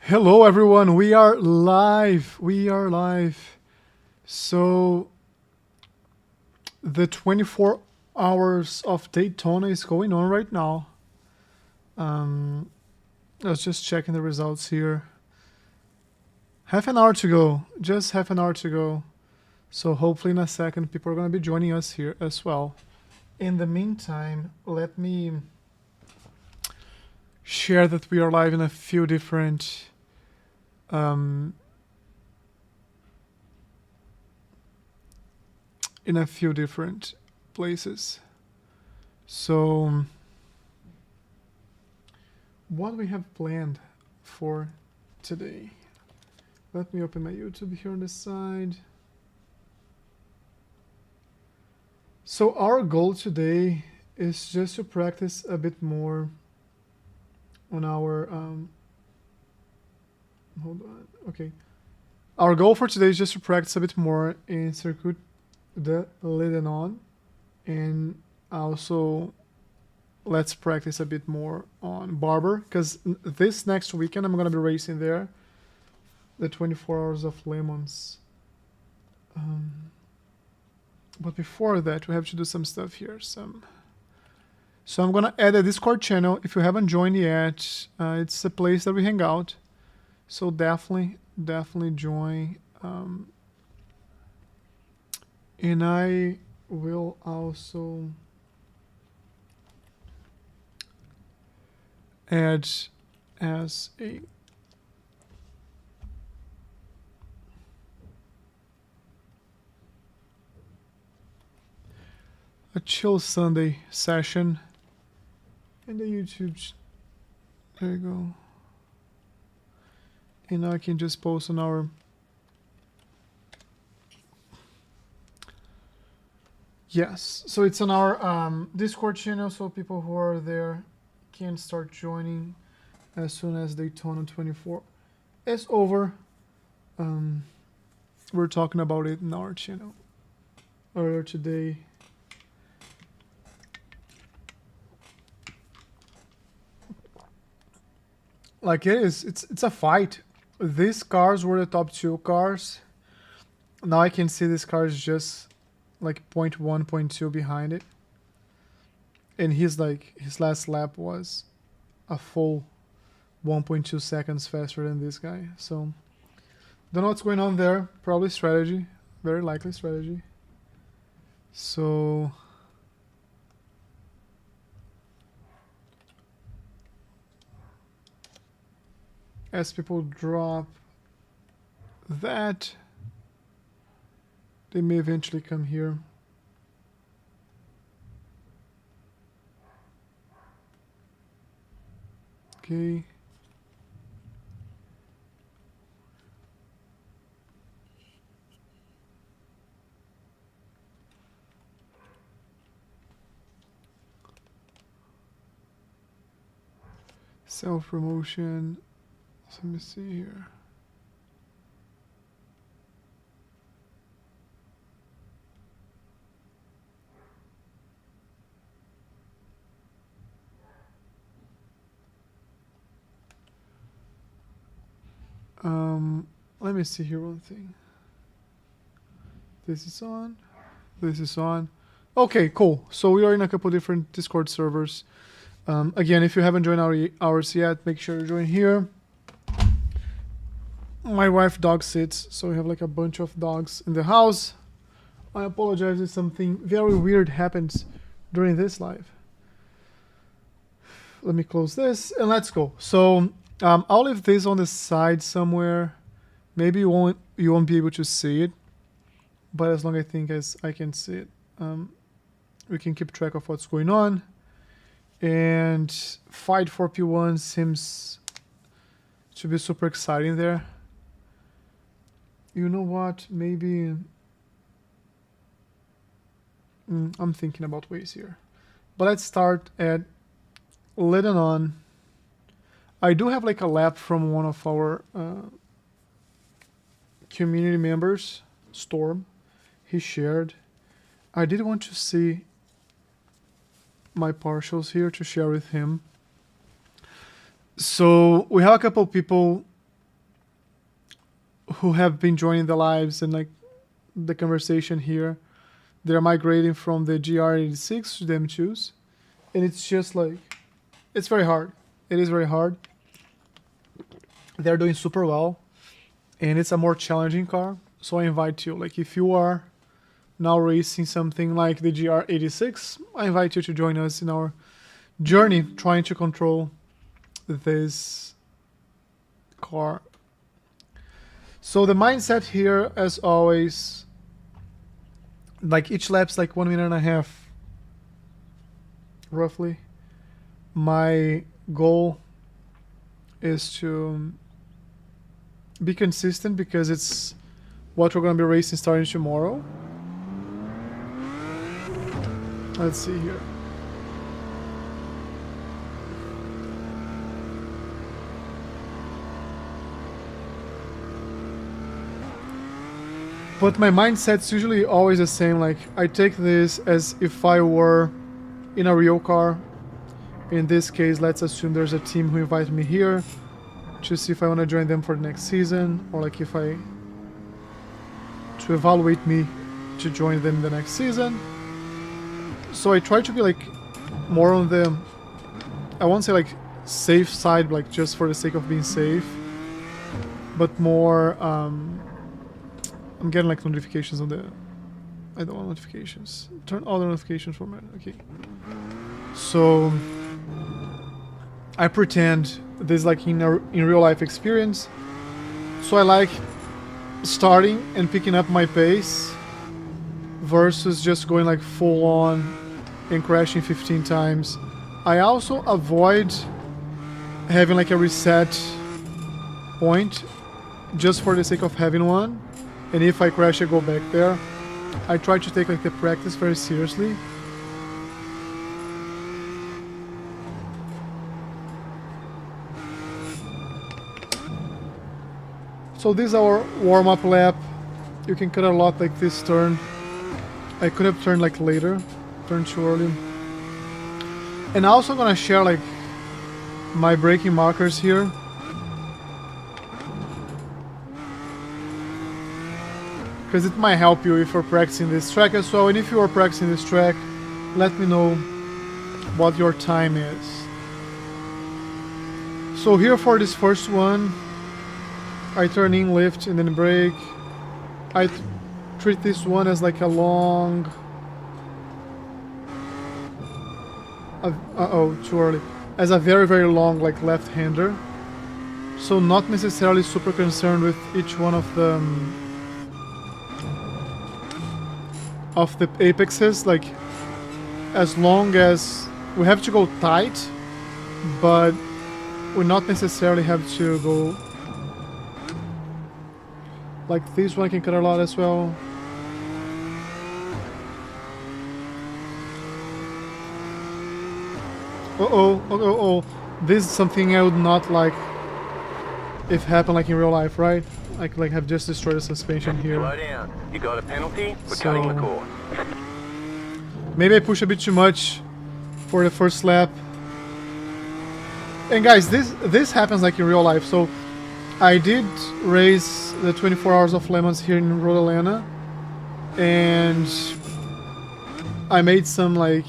Hello everyone, we are live. We are live. So the 24 hours of Daytona is going on right now. I was just checking the results here. Half an hour to go, just half an hour to go. So hopefully in a second people are going to be joining us here as well. In the meantime, let me share that we are live in a few different places. So what we have planned for today. Let me open my YouTube here on the side. So our goal today is just to practice a bit more on our hold on. Okay. Our goal for today is just to practice a bit more in Circuit de Lédenon, and also let's practice a bit more on Barber, because this next weekend I'm going to be racing there, the 24 hours of LeMons. But before that, we have to do some stuff here. So I'm going to add a Discord channel. If you haven't joined yet, it's a place that we hang out. So definitely join. And I will also add as a chill Sunday session in the YouTube. There you go. And I can just post on our so it's on our Discord channel, so people who are there can start joining as soon as Daytona 24 is over. We're talking about it in our channel earlier today. Like it's a fight. These cars were the top 2 cars. Now I can see this car is just like 0.1, 0.2 behind it. And his last lap was a full 1.2 seconds faster than this guy. So don't know what's going on there. Probably strategy. Very likely strategy. So as people drop that, they may eventually come here. Okay. Self-promotion. So let me see here. Let me see here one thing. This is on. This is on. Okay, cool. So we are in a couple different Discord servers. Again, if you haven't joined ours yet, make sure you join here. My wife dog sits, so we have like a bunch of dogs in the house. I apologize if something very weird happens during this live. Let me close this and let's go. So I'll leave this on the side somewhere. Maybe you won't be able to see it, but as long as I can see it, we can keep track of what's going on. And fight for P1 seems to be super exciting there. You know what? Maybe I'm thinking about ways here. But let's start at Lédenon. I do have like a lap from one of our community members, Storm. He shared. I did want to see my partials here to share with him. So we have a couple people who have been joining the lives and like the conversation here, they're migrating from the GR86 to the M2s, and it's just like, it's very hard. It is very hard. They're doing super well, and it's a more challenging car. So I invite you, like if you are now racing something like the GR86, I invite you to join us in our journey trying to control this car. So the mindset here, as always, like each lap's like 1.5 minutes, roughly. My goal is to be consistent because it's what we're going to be racing starting tomorrow. Let's see here. But my mindset's usually always the same. Like I take this as if I were in a real car. In this case, let's assume there's a team who invited me here to see if I want to join them for the next season, or like if I to evaluate me to join them the next season. So I try to be like more on the, I won't say like safe side, like just for the sake of being safe, but more I'm getting like notifications on the, I don't want notifications. Turn all the notifications for me. Okay. So I pretend this is like in real life experience. So I like starting and picking up my pace versus just going like full on and crashing 15 times. I also avoid having like a reset point just for the sake of having one. And if I crash, I go back there. I try to take like the practice very seriously. So this is our warm-up lap. You can cut a lot like this turn. I could have turned like later, turned too early. And I'm also gonna share like my braking markers here. Because it might help you if you're practicing this track as well. And if you are practicing this track, let me know what your time is. So here for this first one, I turn in, lift, and then brake. I treat this one as like a long... uh-oh, too early. As a very, very long like left-hander. So not necessarily super concerned with each one of the apexes. Like, as long as we have to go tight, but we not necessarily have to go... Like this one can cut a lot as well. This is something I would not like if it happened like in real life, right? I could like have just destroyed the suspension here. Slow down. You got a penalty for cutting the cord. Maybe I push a bit too much for the first lap. And guys, this happens like in real life. So I did race the 24 Hours of LeMons here in Road Atlanta, and I made some like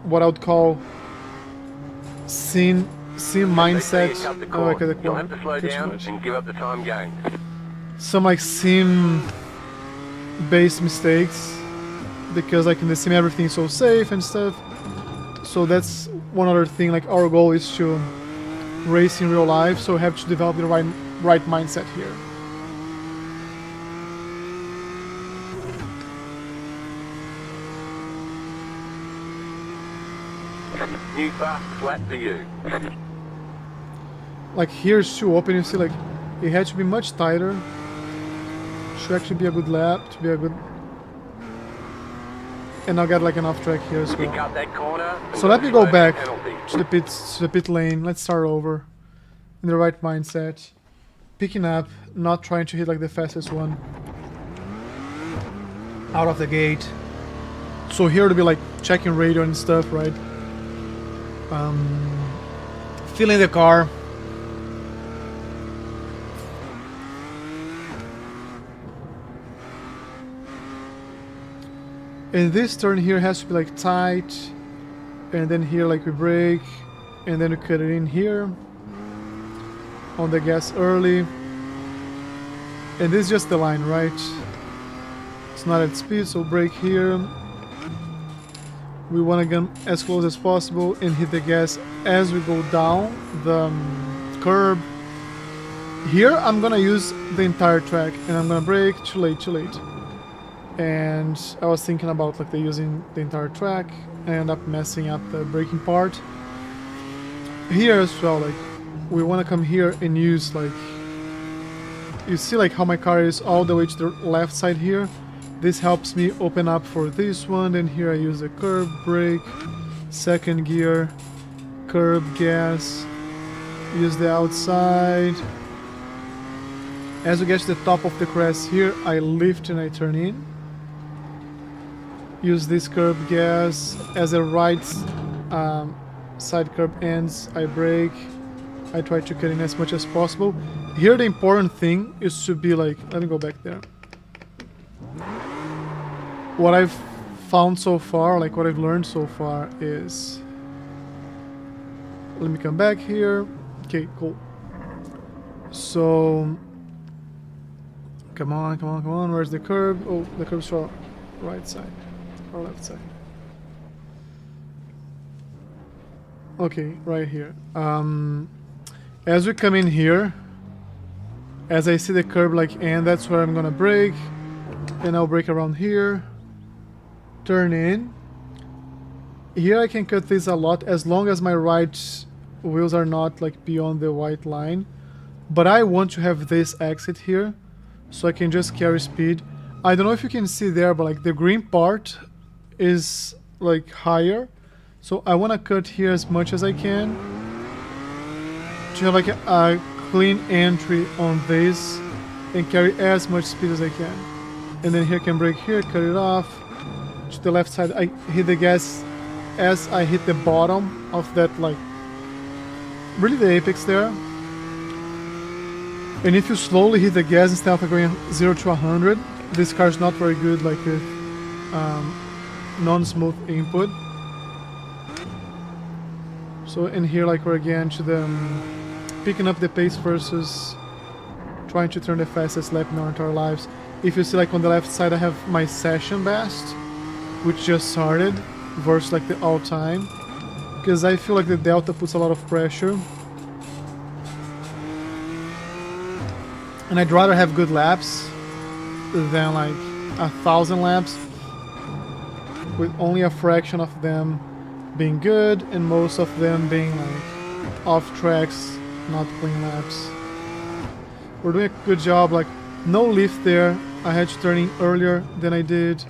what I would call sim mindset. Oh, okay, you'll have to slow down and give up the time gain. Some like sim based mistakes, because like in the sim everything's so safe and stuff. So that's one other thing. Like our goal is to race in real life, so we have to develop the right mindset here. New fast flat for you. Like here's too open, you see like it had to be much tighter. Should actually be a good lap, to be a good... And I'll get like an off track here as well. Cut that corner, so let me go back to the pit lane. Let's start over in the right mindset. Picking up, not trying to hit like the fastest one out of the gate. So here to be like checking radio and stuff, right? Feeling the car. And this turn here has to be like tight, and then here like we brake, and then we cut it in here on the gas early. And this is just the line, right? It's not at speed, so brake here. We want to get as close as possible and hit the gas as we go down the curb. Here I'm gonna use the entire track, and I'm gonna brake. Too late. And I was thinking about like using the entire track. I end up messing up the braking part. Here as well, like we want to come here and use like, you see like how my car is all the way to the left side here. This helps me open up for this one. Then here I use the curb, brake, second gear, curb, gas, use the outside. As we get to the top of the crest here, I lift and I turn in. Use this curb, gas. As the right side curb ends, I brake. I try to cut in as much as possible. Here the important thing is to be like, let me go back there. What I've found so far, like what I've learned so far is, let me come back here. Okay, cool. So, come on, where's the curb? Oh, the curb's for right side or left side. Okay, right here. As we come in here, as I see the curb like end, that's where I'm gonna brake, and I'll brake around here, turn in. Here I can cut this a lot as long as my right wheels are not like beyond the white line, but I want to have this exit here so I can just carry speed. I don't know if you can see there, but like the green part is like higher, so I want to cut here as much as I can to have like a clean entry on this and carry as much speed as I can. And then here I can brake here, cut it off. To the left side, I hit the gas as I hit the bottom of that, like really the apex there. And if you slowly hit the gas instead of going 0 to 100, this car is not very good like with non-smooth input. So in here, like we're again to the picking up the pace versus trying to turn the fastest lap in our entire lives. If you see like on the left side, I have my session best, which just started, versus like the all-time, because I feel like the delta puts a lot of pressure, and I'd rather have good laps than like 1,000 laps with only a fraction of them being good and most of them being like off tracks, not clean laps. We're doing a good job, like no lift there. I had to turn in earlier than I did.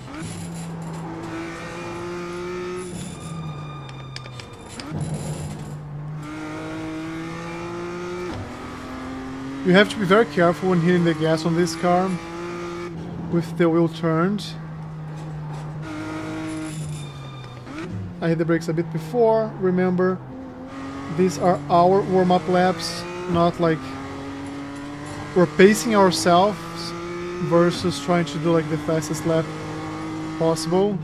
You have to be very careful when hitting the gas on this car with the wheel turned. I hit the brakes a bit before. Remember, these are our warm-up laps, not like we're pacing ourselves versus trying to do like the fastest lap possible.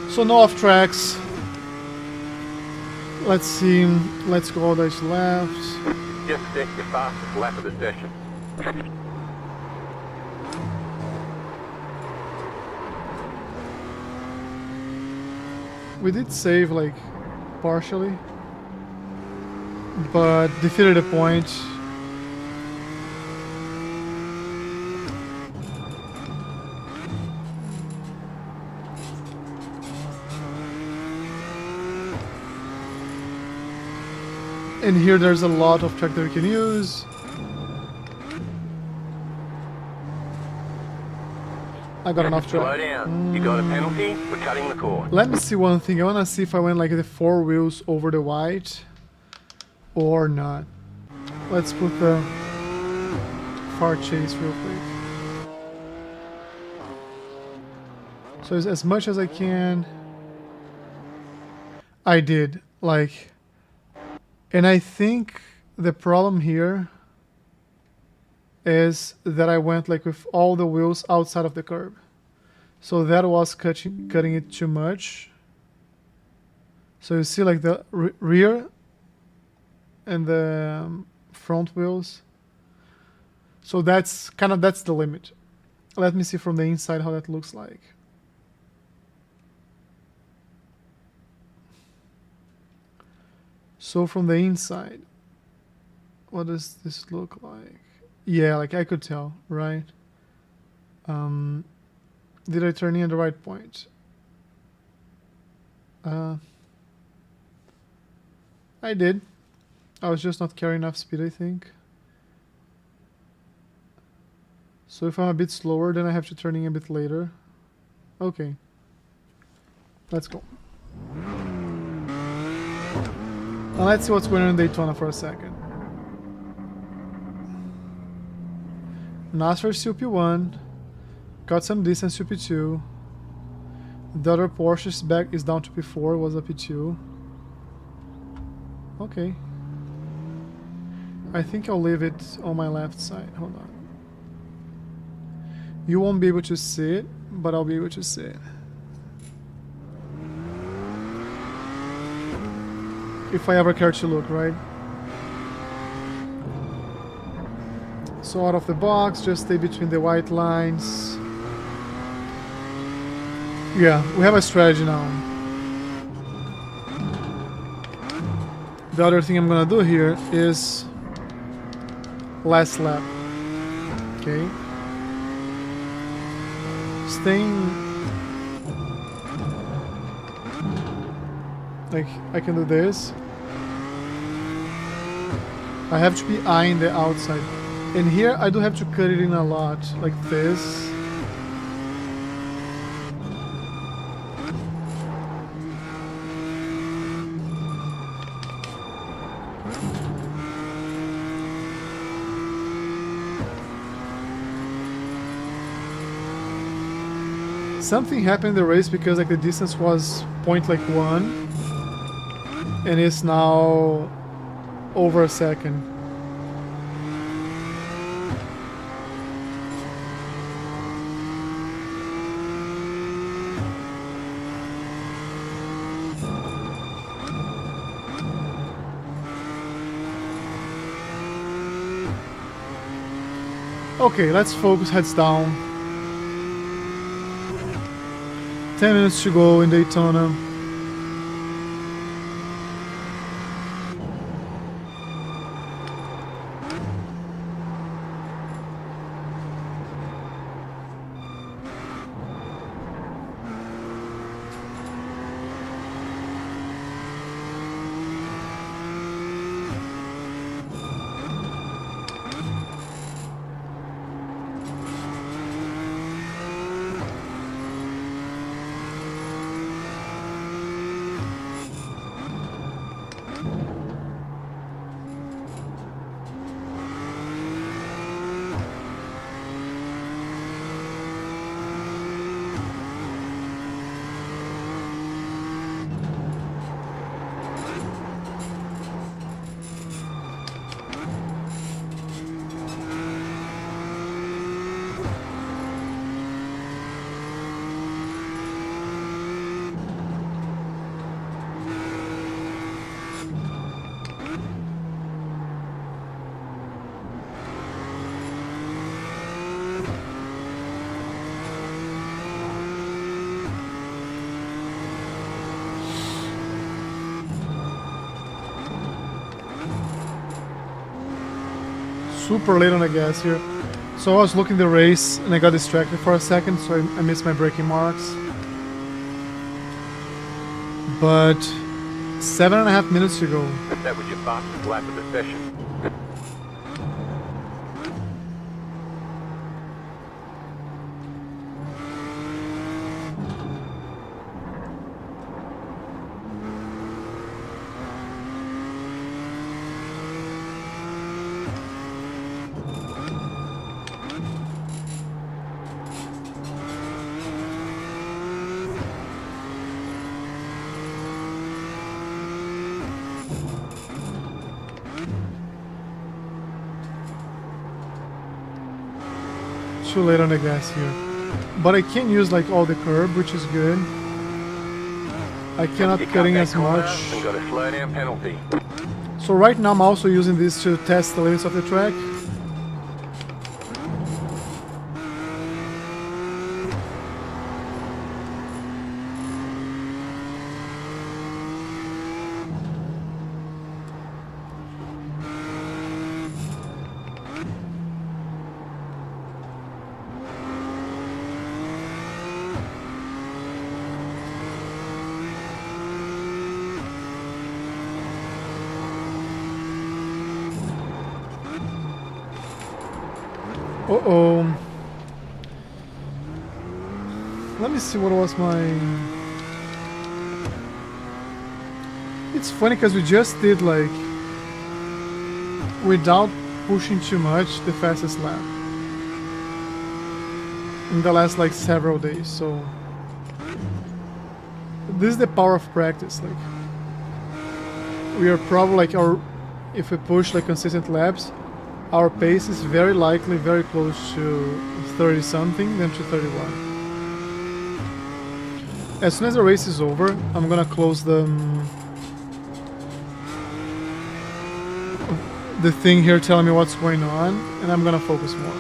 So no off tracks. Let's see. Let's go all the way to left. Just set your fastest lap of the session. We did save like partially, but defeated a point. And here there's a lot of track that we can use. I got enough track. Slow down. You got a penalty for cutting the cord. Let me see one thing. I want to see if I went like the 4 wheels over the white or not. Let's put the far chase real quick. So as much as I can. I did. Like And I think the problem here is that I went like with all the wheels outside of the curb. So that was cutting it too much. So you see like the rear and the front wheels. So that's the limit. Let me see from the inside how that looks like. So from the inside, what does this look like? Yeah, like I could tell, right? Did I turn in at the right point? I did. I was just not carrying enough speed, I think. So if I'm a bit slower, then I have to turn in a bit later. Okay. Let's go. Now let's see what's going on in Daytona for a second. NASCAR still P1. Got some distance to P2. The other Porsche's back is down to P4, was a P2. Okay. I think I'll leave it on my left side. Hold on. You won't be able to see it, but I'll be able to see it. If I ever care to look, right? So out of the box, just stay between the white lines. Yeah, we have a strategy now. The other thing I'm gonna do here is last lap. Okay. Staying like I can do this. I have to be eyeing the outside. And here I do have to cut it in a lot, like this. Something happened in the race because like the distance was .1 and it's now over a second. Okay, let's focus, heads down. 10 minutes to go in Daytona. Super late on the gas here. So I was looking the race and I got distracted for a second, so I missed my braking marks. But 7.5 minutes to go. That was your fastest lap of the session. too late on the gas here. But I can use like all the curb, which is good. I cannot You cut cutting that as corner much. and got a slow down penalty. So right now I'm also using this to test the limits of the track. Uh-oh. Let me see what was my... It's funny because we just did like, without pushing too much, the fastest lap in the last like several days, so this is the power of practice. Like, we are probably like if we push like consistent laps, our pace is very likely very close to 30 something than to 31. As soon as the race is over, I'm gonna close the thing here telling me what's going on, and I'm gonna focus more.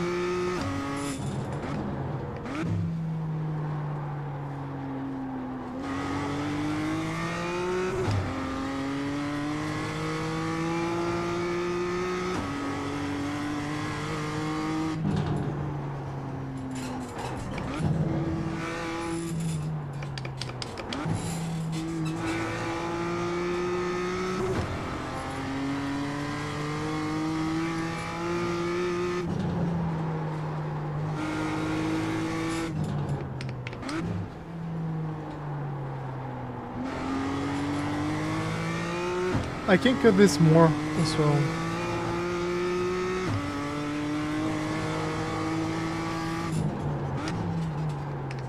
I can cut this more as well.